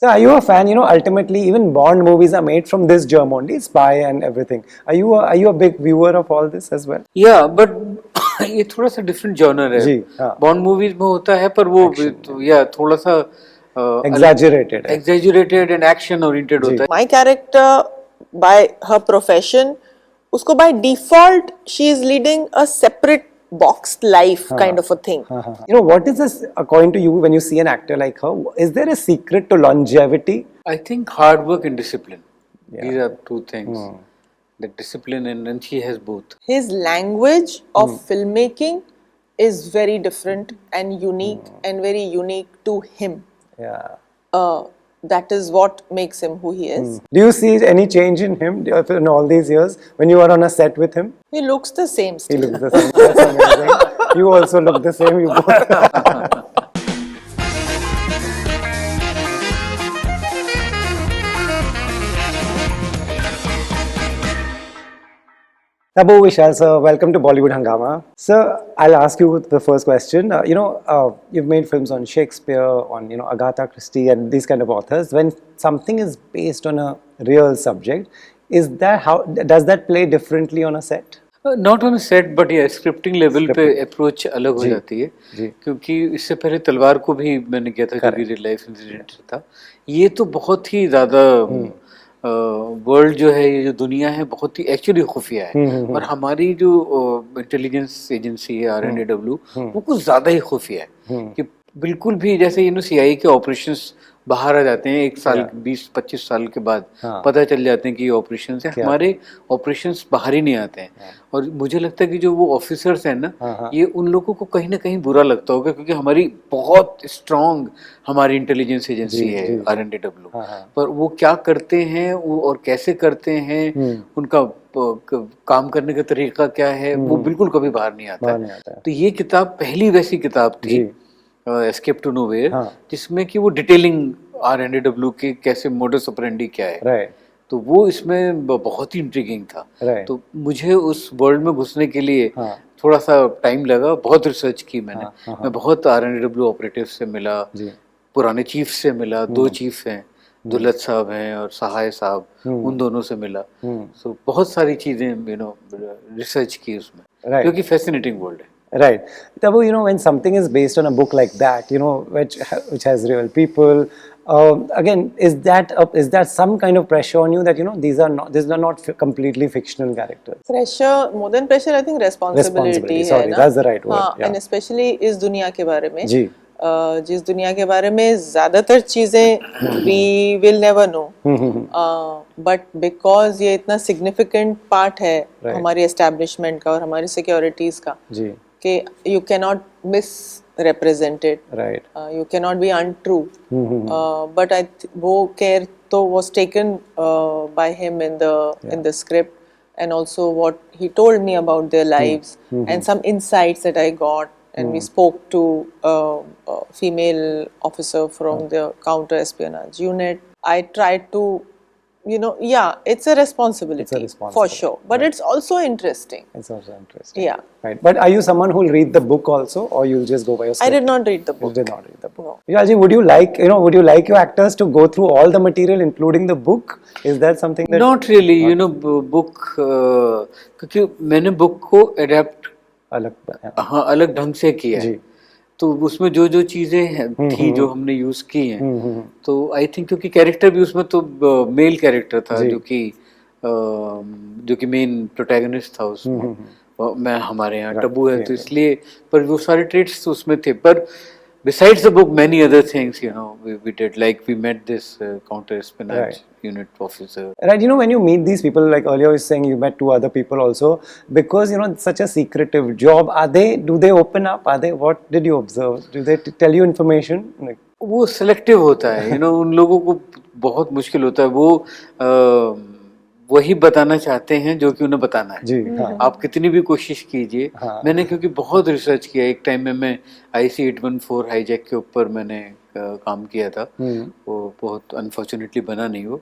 So are you a fan? You know, ultimately, even Bond movies are made from this germ only, spy and everything. Are you a big viewer of all this as well? या but ये थोड़ा सा different genre है. जी, हाँ. Bond movies में होता है पर वो Action, तो, या थोड़ा सा Exaggerated है. एग्जैजुरेटेड एंड एक्शन ओरिएंटेड जी. होता है. My character, by her profession, उसको by default she is leading a separate boxed life kind of a thing. You know, what is this, according to you, when you see an actor like her, is there a secret to longevity? I think hard work and discipline. Yeah. These are two things. The discipline and she has both. His language of filmmaking is very different and unique and very unique to him. Yeah. That is what makes him who he is. Do you see any change in him in all these years when you are on a set with him? He looks the same He still. looks the same. That's amazing. You also look the same. You both. Tabu, Vishal sir, welcome to Bollywood Hungama. Sir, I'll ask you the first question. You've made films on Shakespeare, on Agatha Christie, and these kind of authors. When something is based on a real subject, does that play differently on a set? Not on set but या scripting level पे approach अलग हो जाती है. क्योंकि इससे पहले तलवार को भी मैंने किया था क्योंकि रियल लाइफ इंसिडेंट था. ये तो बहुत ही ज्यादा वर्ल्ड जो है, ये जो दुनिया है बहुत ही एक्चुअली खुफिया है. और हमारी जो इंटेलिजेंस एजेंसी है RNAW वो कुछ ज्यादा ही खुफिया है कि बिल्कुल भी जैसे CIA के ऑपरेशंस बाहर आ जाते हैं 1 साल 20-25 साल के बाद पता चल जाते हैं कि ये ऑपरेशंस है. हमारे ऑपरेशंस बाहर ही नहीं आते हैं. और मुझे लगता है कि जो वो ऑफिसर्स हैं ना, ये उन लोगों को कहीं ना कहीं बुरा लगता होगा क्योंकि हमारी बहुत स्ट्रांग हमारी इंटेलिजेंस एजेंसी है RNAW. पर वो क्या करते हैं वो और कैसे करते हैं, उनका काम करने का तरीका क्या है, वो बिल्कुल कभी बाहर नहीं आता है. तो ये किताब पहली वैसी किताब थी, एस्केप टू नोवेयर, जिसमें कि वो डिटेलिंग RNAW के कैसे मोडस ऑपरेंडी क्या है. तो वो इसमें बहुत ही इंट्रिगिंग था. तो मुझे उस वर्ल्ड में घुसने के लिए थोड़ा सा टाइम लगा. बहुत रिसर्च की मैंने. मैं बहुत RNAW ऑपरेटिव से मिला, पुराने चीफ से मिला. 2 चीफ हैं, दुल्लत साहब हैं और सहाय साहब, उन दोनों से मिला. तो बहुत सारी चीजें रिसर्च की उसमें, क्योंकि फैसिनेटिंग वर्ल्ड है. Right. Tabu, when something is based on a book like that, which has real people, again, is that some kind of pressure on you that these are not completely fictional characters? Pressure, more than pressure, I think responsibility. Sorry, that's the right word. And especially इस दुनिया के बारे में. जी. जिस दुनिया के बारे में ज़्यादातर चीज़ें we will never know. But because ये इतना significant part है हमारी establishment का और हमारी securities का, कि you cannot misrepresent it. Right. You cannot be untrue. But वो care तो was taken by him in the script, and also what he told me about their lives and some insights that I got. And we spoke to a female officer from the counter espionage unit. I tried to, it's a responsibility. For sure. But it's also interesting. It's also interesting. Yeah. Right. But are you someone who will read the book also, or you'll just go by your script? I did not read the book. You did not read the book. No. Vishal ji, would you like your actors to go through all the material, including the book? Is that something that? Not really. Book, क्योंकि मैंने book को adapt अलग ढंग से किया है. तो उसमें जो चीजें थी जो हमने यूज की हैं, तो आई थिंक क्योंकि कैरेक्टर भी उसमें तो मेल कैरेक्टर था जो कि मेन प्रोटैगनिस्ट था उसमें. मैं हमारे यहाँ टबू है तो इसलिए, पर वो सारे ट्रेट्स तो उसमें थे. पर besides the book, many other things, we did, like we met this counter espionage unit officer. Right, when you meet these people, like earlier you were saying you met 2 other people also, because it's such a secretive job. Do they open up? What did you observe? Do they tell you information? वो selective होता है, उन लोगों को बहुत मुश्किल होता है. वो वही बताना चाहते हैं जो कि उन्हें बताना है. आप कितनी भी कोशिश कीजिए. मैंने क्योंकि बहुत रिसर्च किया. एक टाइम में मैं IC-814 हाईजैक के ऊपर मैंने काम किया था. वो बहुत अनफॉर्चुनेटली बना नहीं वो.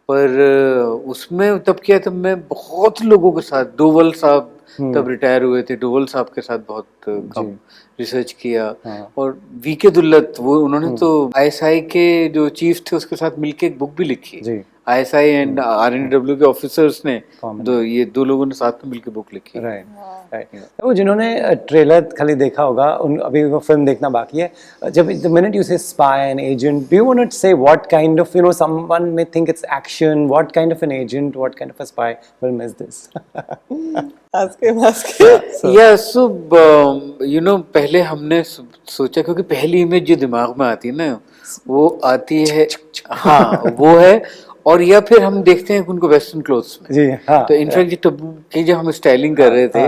पर उसमें तब किया, तब मैं बहुत लोगों के साथ, डोवल साहब तब रिटायर हुए थे, डोवल साहब के साथ बहुत कम रिसर्च किया। और वीके दुल्लत, वो उन्होंने तो आईएसआई के जो चीफ थे उसके साथ मिलके एक बुक भी लिखी। आईएसआई एंड आरएनडब्ल्यू के ऑफिसर्स ने ये दो लोगों ने साथ में मिलकर बुक लिखी। राइट। वो जिन्होंने ट्रेलर खाली देखा होगा, उन अभी वो फिल्म देखना बाकी है, जब the minute you say spy and agent, do you want to say what kind of, you know, someone may think it's action, what kind of an agent, what kind of a spy film is this? ask him. या so you know, पहले हमने सोचा, क्योंकि पहली image जो दिमाग में आती है ना, वो आती है, हाँ वो है, और या फिर हम देखते हैं उनको वेस्टर्न क्लोथ्स में। जी, हाँ, तो इनफैक्ट टब्बू की जब हम स्टाइलिंग कर रहे थे,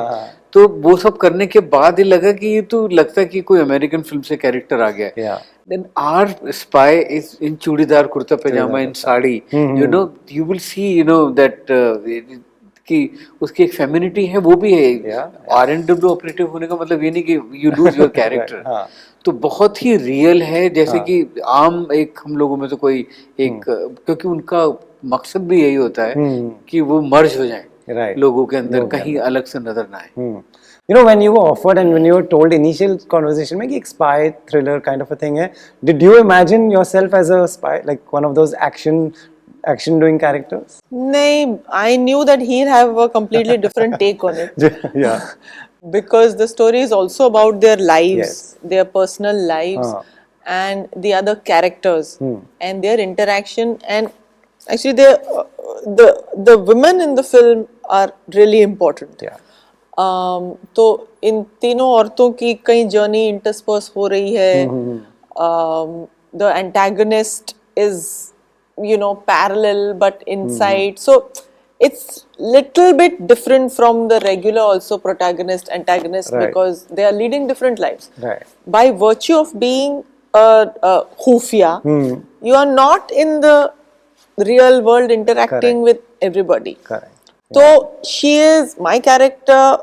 तो वो सब करने के बाद ही लगा कि ये तो लगता है कि कोई अमेरिकन फिल्म से कैरेक्टर आ गया है। Then our spy is in churidar kurta pyjama, in sari, you know, you will see, you know, that कि उसकी एक फेमिनिटी है, वो भी है। आरएनडब्ल्यू ऑपरेटिव होने का मतलब ये नहीं कि you lose your character। तो बहुत ही रियल है, जैसे कि आम एक हम लोगों में तो कोई एक, क्योंकि उनका मकसद भी यही होता है कि वो मर्ज हो जाए लोगों के अंदर, कहीं अलग से नजर ना आए। You know, when you were offered and when you were told initial conversation में कि एक spy thriller kind of a thing है, did you imagine yourself as a spy, like one of those action doing characters? नहीं, I knew that he'll have a completely different take on it. Yeah. Because the story is also about their lives, Yes. their personal lives, and the other characters and their interaction. And actually, the women in the film are really important. Yeah. तो इन तीनों औरतों की कई journey intersperse हो रही है. The antagonist is, you know, parallel but inside. So it's little bit different from the regular also protagonist antagonist, because they are leading different lives. By virtue of being a Khufiya, you are not in the real world interacting with everybody. So she is, my character,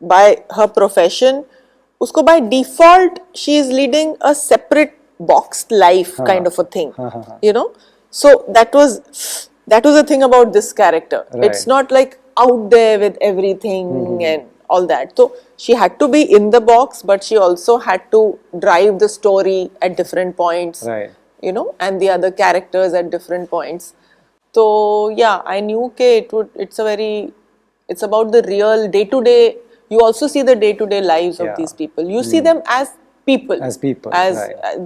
by her profession, usko by default she is leading a separate boxed life kind of a thing, you know. So that was the thing about this character. It's not like out there with everything and all that. So she had to be in the box, but she also had to drive the story at different points, you know, and the other characters at different points. So yeah, I knew it's about the real day-to-day. You also see the day-to-day lives of these people. You see them as people, as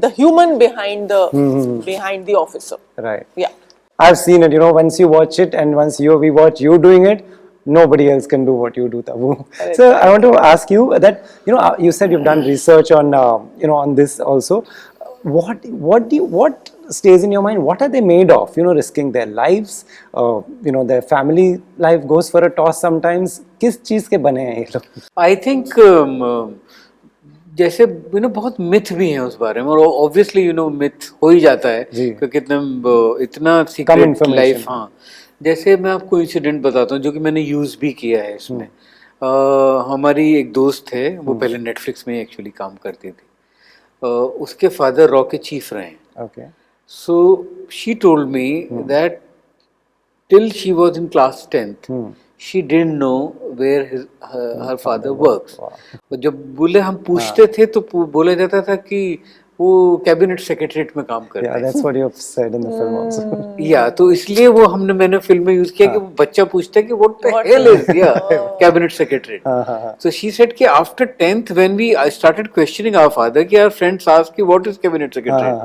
the human behind the officer. Yeah, I've seen it. You know, once you watch it and once we watch you doing it, nobody else can do what you do, Tabu. So I want to ask you that, you know, you said you've done research on you know, on this also. What stays in your mind? What are they made of? You know, risking their lives, you know, their family life goes for a toss sometimes. किस चीज के बने हैं ये लोग? I think जैसे you know बहुत myth भी हैं उस बारे में, और ऑब्वियसली यू नो मिथ हो ही जाता है क्योंकि इतना सीक्रेट लाइफ। हाँ, जैसे मैं आपको इंसिडेंट बताता हूँ जो कि मैंने यूज भी किया है इसमें। हमारी एक दोस्त है, वो पहले नेटफ्लिक्स में एक्चुअली काम करती थी। उसके फादर रॉ के चीफ रहे हैं। So she told me that till she was in class 10th she didn't know where her father works. जब बोले हम पूछते थे तो बोला जाता था कि वो कैबिनेट सेक्रेटरीट में काम करते हैं। That's what you have said in the film also. या तो इसलिए वो मैंने फिल्म में यूज किया कि वो बच्चा पूछता है कि what the hell is cabinet secretariat. So she said कि after 10th when we started questioning our father कि our friends asked कि what is cabinet secretary.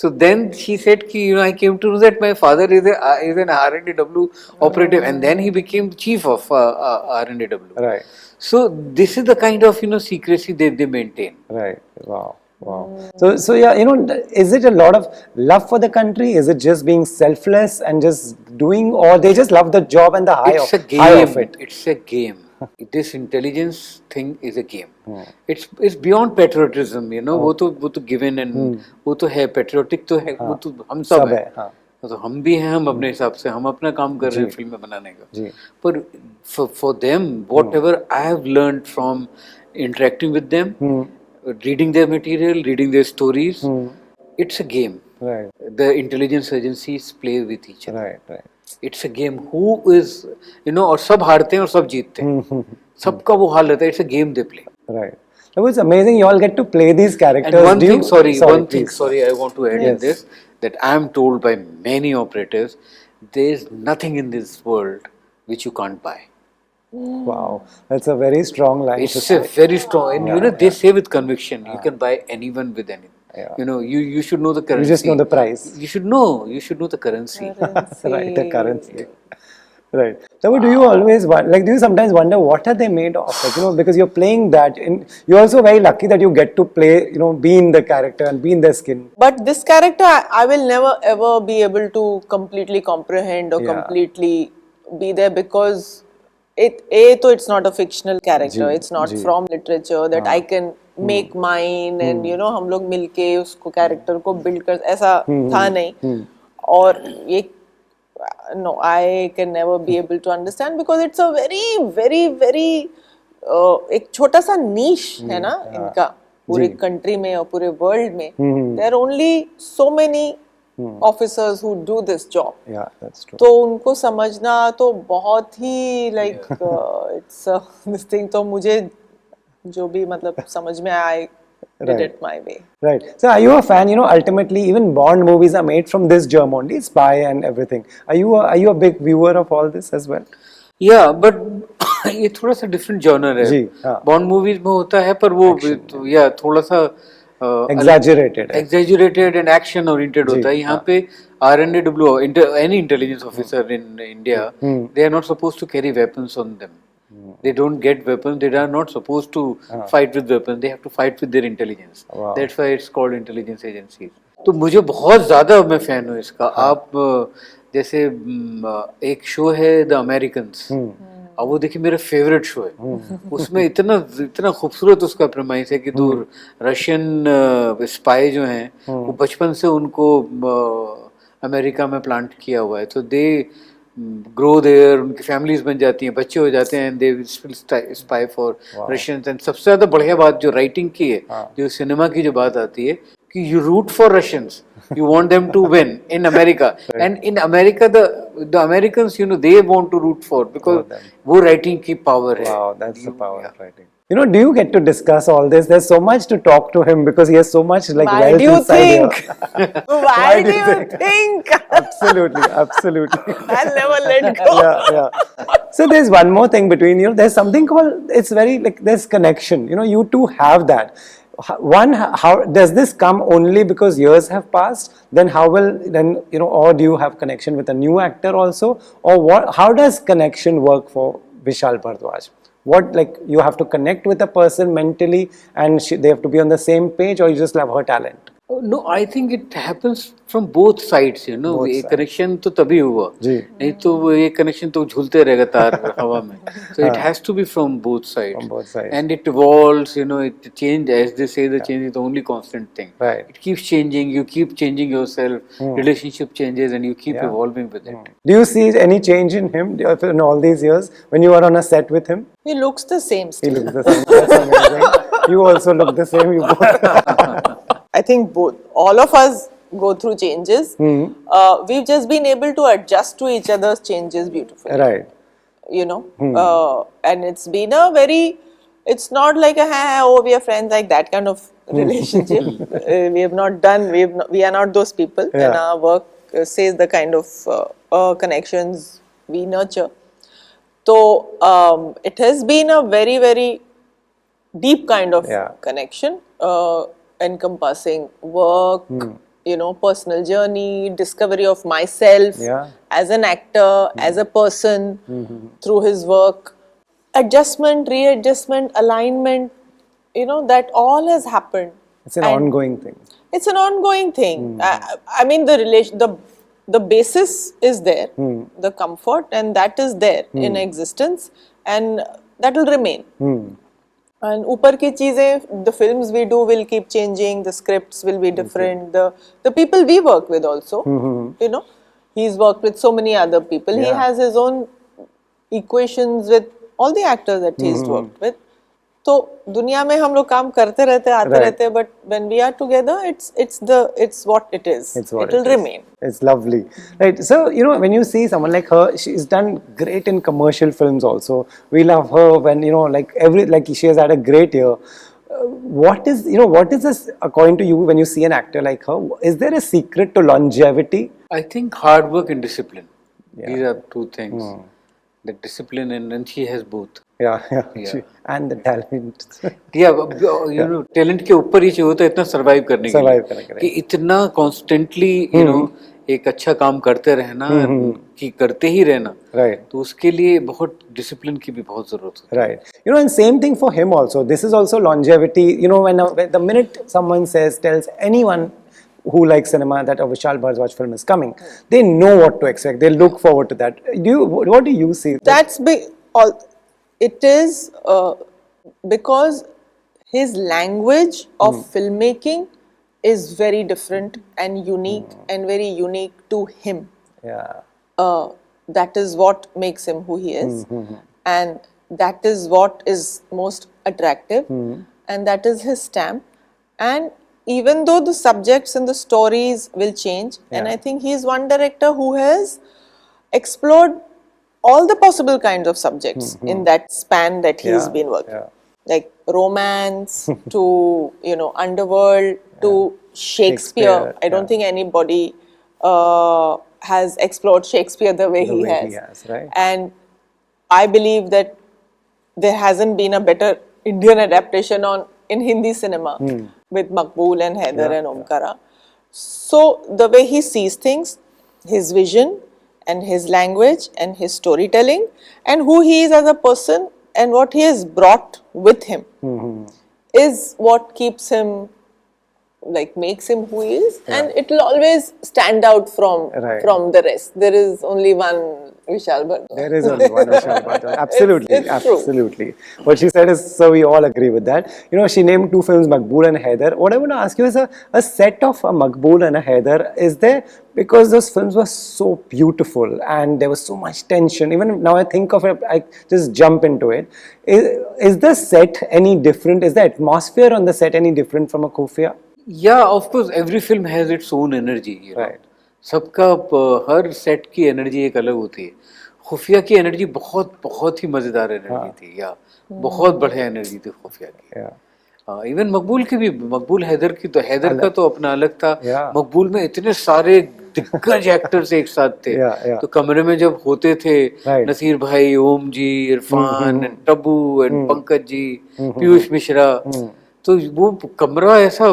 So then she said कि you know I came to know that my father is an R&DW operative, and then he became chief of R&DW. Right. So this is the kind of you know secrecy they maintain. Right. Wow. So yeah, you know, is it a lot of love for the country? Is it just being selfless and just doing, or they just love the job and the high of it? It's a game. This intelligence thing is a game. It's beyond patriotism, you know. वो तो given and वो तो है, patriotic तो है, वो तो हम सब है. तो हम भी हैं, हम अपने हिसाब से हम अपना काम कर रहे हैं फिल्में बनाने का. पर for them, whatever I have learned from interacting with them, reading their material, reading their stories, it's a game. The intelligence agencies play with each other. Right. It's a game. Who is, और सब हारते हैं और सब जीतते हैं. सबका वो हाल रहता है. It's a game they play. Right. It was amazing. You all get to play these characters. And one Do thing, you- sorry, please. I want to add in Yes. this, that I am told by many operators, there is nothing in this world which you can't buy. Wow, that's a very strong line. to It's a say. very strong, and they say with conviction, you can buy anyone with anything. Yeah. You should know the currency. You just know the price. You should know the currency. Right, the currency. Right. So, do you always do you sometimes wonder what are they made of? Because you're playing that, you're also very lucky that you get to play, be in the character and be in their skin. But this character, I will never ever be able to completely comprehend or completely be there, because it's not a fictional character. It's not from literature that I can make mine and हम लोग मिलके उसको character को build कर, ऐसा था नहीं. और ये no, I can never be able to understand, because it's a very very very एक छोटा सा niche है ना इनका पूरे country में और पूरे world में. There are only so many officers who do this job. Yeah, that's true. तो उनको समझना तो बहुत ही it's this thing. तो मुझे जो भी मतलब समझ में आया, I did it my way. Right. So, are you a fan? Ultimately, even Bond movies are made from this germ only, spy and everything. Are you a big viewer of all this as well? Yeah, but ये थोड़ा सा different genre है. जी, हाँ. Bond movies में होता है, पर वो थोड़ा सा exaggerated and action oriented होता है. यहाँ पे RNAW, any intelligence officer in India, they are not supposed to carry weapons on them. They don't get weapons. They are not supposed to fight with weapons. They have to fight with their intelligence. Wow. That's why it's called intelligence agencies. तो मुझे बहुत ज़्यादा मैं fan हूँ इसका. आप जैसे एक शो है द अमेरिकन्स, अब वो देखिए मेरा फेवरेट शो है. उसमें इतना खूबसूरत उसका प्रेमाइस है कि दो रशियन स्पाई जो हैं वो बचपन से उनको अमेरिका में प्लांट किया हुआ है. तो दे ग्रो देयर, उनकी फैमिलीज बन जाती हैं, बच्चे हो जाते हैं, दे स्पाई फॉर रशियंस. एंड सबसे ज्यादा बढ़िया बात जो राइटिंग की है, जो सिनेमा की जो बात आती है कि you root for Russians, you want them to win in America. And in America the Americans, they want to root for, because वो writing की power है. Wow, that's the power of writing. Do you get to discuss all this? There's so much to talk to him, because he has so much wealth inside here. Why do you think? Absolutely. I'll never let go. Yeah. So there's one more thing between you. There's something called, it's very there's connection. You two have that. One, how does this come only because years have passed? Then how will or do you have connection with a new actor also, or what? How does connection work for Vishal Bhardwaj? What, you have to connect with a person mentally, and they have to be on the same page, or you just love her talent? No, I think it happens from both sides. ये connection तो तभी हुआ, नहीं तो ये connection तो झूलते रहेगा तार हवा में. So it has to be from both sides. From both sides. And it evolves. It changes, as they say, the change is the only constant thing. Right. It keeps changing. You keep changing yourself. Relationship changes, and you keep evolving with it. Do you see any change in him in all these years when you are on a set with him? He looks the same still. He looks the same. That's amazing. You also look the same. You both. I think all of us go through changes. We've just been able to adjust to each other's changes beautifully. Right. And it's been it's not like we are friends, like that kind of relationship. We are not those people, and our work says the kind of connections we nurture. So it has been a very very deep kind of connection, encompassing work, personal journey, discovery of myself as an actor, as a person, through his work, adjustment, readjustment, alignment, that all has happened. It's an ongoing thing. It's an ongoing thing. I mean, the basis is there, the comfort, and that is there in existence, and that will remain. And ऊपर की चीजें, the films we do will keep changing, the scripts will be different, the people we work with also, he's worked with so many other people. He has his own equations with all the actors that he's worked with. तो दुनिया में हम लोग काम करते रहते आते रहते, but when we are together, it's what it is. It's what it will remain. It's lovely, right? So when you see someone like her, she's done great in commercial films also. We love her when like she has had a great year. What is this according to you when you see an actor like her? Is there a secret to longevity? I think hard work and discipline. These are two things. The discipline and she has both. Yeah. And the talent. Talent के ऊपर ही चाहिए होता है इतना survive करने के लिए कि इतना कॉन्स्टेंटली एक अच्छा काम करते रहना कि करते ही रहना, तो उसके लिए बहुत डिसिप्लिन की भी बहुत जरूरत होती है. Right. And same thing for him also. This is also longevity. When the minute someone tells anyone who likes cinema that a Vishal Bhardwaj film is coming, they know what to expect. They look forward to that. What do you see? That's big. It is because his language of filmmaking is very different and unique and very unique to him. Yeah. That is what makes him who he is, and that is what is most attractive, and that is his stamp. And even though the subjects and the stories will change, and I think he is one director who has explored all the possible kinds of subjects in that span that he's been working. Like romance to underworld to Shakespeare. I don't think anybody has explored Shakespeare the way he has. Right. And I believe that there hasn't been a better Indian adaptation in Hindi cinema with Maqbool and Haider and Omkara. So the way he sees things, his vision and his language and his storytelling and who he is as a person and what he has brought with him is what keeps him, makes him who he is, and it will always stand out from the rest. There is only one Vishal Bhardwaj. There is only one Vishal Bhardwaj. Absolutely, it's absolutely. What she said is, so we all agree with that. She named two films, Maqbool and Haider. What I want to ask you is a set of a Maqbool and a Haider, is there, because those films were so beautiful and there was so much tension. Even now I think of it, I just jump into it. Is the set any different? Is the atmosphere on the set any different from a Khufiya? Yeah, of course, every film has its own energy. Right. सबका हर set की energy एक अलग होती है. खुफिया की energy बहुत ही मजेदार एनर्जी थी, या बहुत बढ़िया एनर्जी थी खुफिया की. इवन मकबूल की भी, मकबूल हैदर की, तो हैदर का तो अपना अलग था. मकबूल में इतने सारे दिग्गज एक्टर्स एक साथ थे. तो कमरे में जब होते थे नसीर भाई, ओम जी, इरफान, टबू एंड पंकज जी, पीयूष मिश्रा, तो वो कमरा ऐसा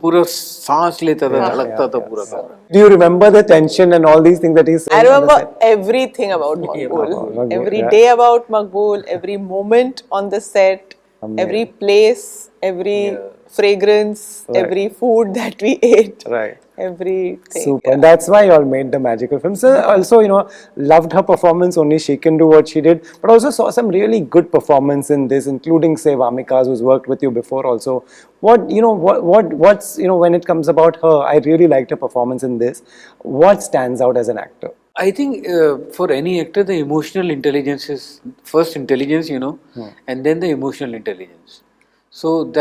पूरा सांस लेता था, धड़कता था पूरा कमरा. Do you remember the tension and all these things that he said? I remember everything about Maqbool. Every day about Maqbool, every moment on the set, every place, every fragrance, every food that we ate. Right. Everything. Super. And that's why you all made the magical film. So also, loved her performance. Only she can do what she did. But also saw some really good performance in this, including, say, Vamika's, who's worked with you before also. What's when it comes about her, I really liked her performance in this. What stands out as an actor? I think for any actor, the emotional intelligence is first intelligence, and then the emotional intelligence. So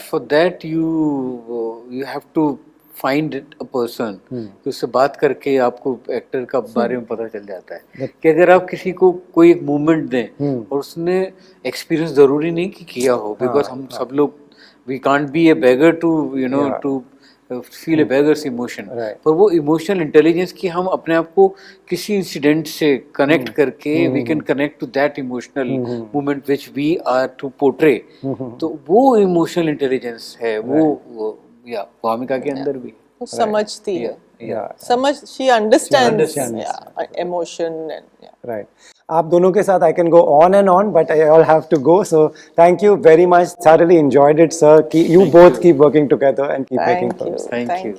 for that you have to find a person कि उससे बात करके आपको actor का बारे में पता चल जाता है कि अगर आप किसी को कोई एक मूवमेंट दें और उसने एक्सपीरियंस जरूरी नहीं कि किया हो, बिकॉज हम सब लोग we can't be a beggar to to feel a beggar's emotion, पर वो इमोशनल इंटेलिजेंस की हम अपने आप को किसी इंसिडेंट से कनेक्ट करके we can connect to that emotional moment which we are to portray. तो वो इमोशनल इंटेलिजेंस है, वो या भूमिका के अंदर भी वो समझती है. she understands emotion and right. आप दोनों के साथ I can go on and on, but I all have to go. So thank you very much. Thoroughly enjoyed it, sir. You both keep working together and keep making films. Thank you.